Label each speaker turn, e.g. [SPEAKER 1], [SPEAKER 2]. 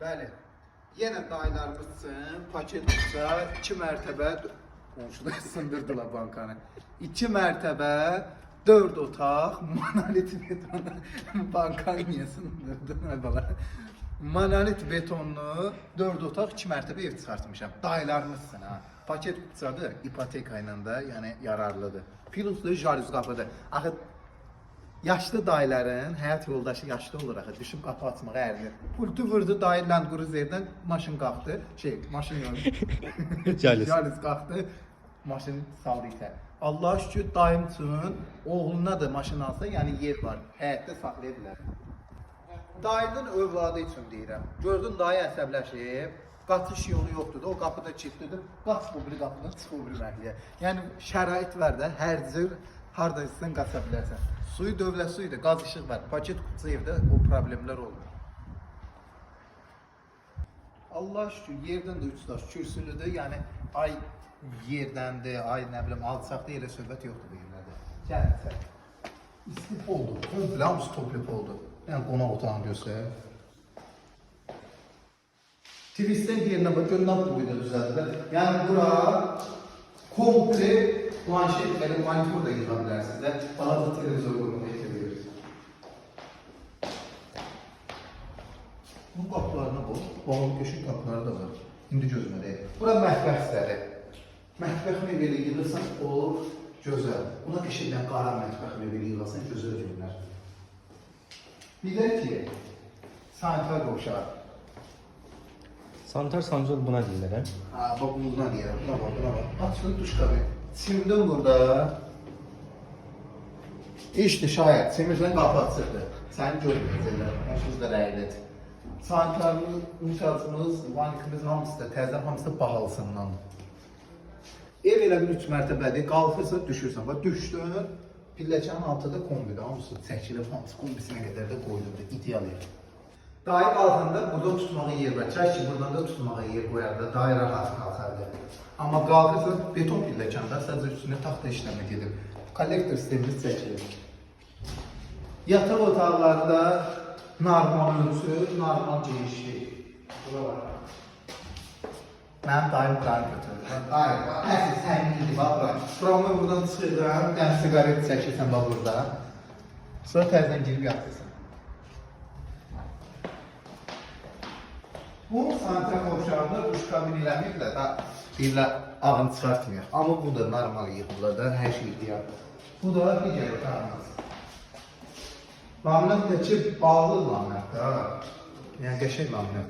[SPEAKER 1] Bəli. Yenə dayılarımız üçün paketdə 2 mərtəbə qonşular sındırdılar bankanı. 2 mərtəbə 4 otaq monolit betonlu bankanı niyə sındırdılar? Monolit betonlu 4 otaq 2 mərtəbə ev çıxartmışam. Dayılarımız üçün ha. Paket qutsadır, ipoteka ilə də yəni yararlıdır. Pluslu jalüz qapıdır. Axı yaşlı dayıların həyat yoldaşı yaşlı olur axı, düşüb qapı açmağa ərinir. Pultu vurdu, dayı Land Cruiser'dən maşın qalxdı. Maşın yox. Jalüz qalxdı. Maşın saldı itə. Allah şükür dayım üçün oğluna da maşın alsa, yəni yer var. Həyətdə saxlaya bilər. Dayının övladı üçün deyirəm. Gördün dayı əsəbləşib, qaçış yolu yoxdur da, o qapıda kilitlidir. Qaç bu biri qapıdan, çıx o biri məhliyə. Yəni şərait var da, hər cür harda istəsən qaça bilərsən. Suyu dövlət suyudur, qaz işıq var. Paket qutusu evdə o problemlər olmur. Allah şükür yerdən də 3 daş kürsülüdür. Yəni ay yerdəndir, ay nə bilim alçaqda elə söhbət yoxdur bu yerlərdə. Gəlin sən. İstip oldu. Komple hamısı toplub oldu. Yəni qonaq otağını göstər. Twist'in yerine bakın, nasıl boyda düzeldiler. Yani bura komple planşetleri, monitör da yıkabilir size. Bazı televizyon grubuna getirebiliriz. Bu kapılarına bu. Bağlı köşük kapıları da var. Şimdi gözüme değil. Bura mətbəx istədi. Mətbəx mebeli yığırsan olur gözəl. Buna eşidən qara mətbəx mebeli yığırsan gözəl görünər. Bir de ki, sanitar qoşar.
[SPEAKER 2] Sanitar sancıl buna deyirlər, hə?
[SPEAKER 1] Ha, bak buna deyirəm, buna bak. Açın duş kabini. Simdən burada. İşte şayet, simirdən qapı açırdı. Səni görməyəcəklər, başınız da rəylidir. Sanitarımız, inşaatımız, vanikimizin hamısı da, təzdən hamısı da bahalısından. Ev elə bir 3 mərtəbədir, qalxırsa düşürsən. Bax, düşdün, pilləkənin altıda kombidir, hamısı çəkilib, hamısı kombisinə qədər də qoyulur, ideal ev. Dayı qalxanda burada tutmağa yer var. Çək ki, buradan da tutmağa yer qoyardı. Dayı rahat qalxardı. Amma qalxırsa beton pilləkəndə sadəcə üstünə taxta işləmə gedib. Kollektor sistemimiz çəkilir. Yataq otaqlarda normal ölçü, normal genişlik. Bura var. Mənim dayım buranı götürür. Dayı, əsl səmiydi, bax bura. Buramı buradan çıxırdan, bir dənə sigaret çəkirsən bax burada. Sonra təzdən girib yatırsan. Bu sanitar qovşağında duş kabini eləməklə də deyirlər ağını çıxartmıyor. Amma bu da normal yığılır da, hər şey deyir. Bu da digər otağımız. Laminat da ki, bağlı laminat da. Yəni qəşəng laminat.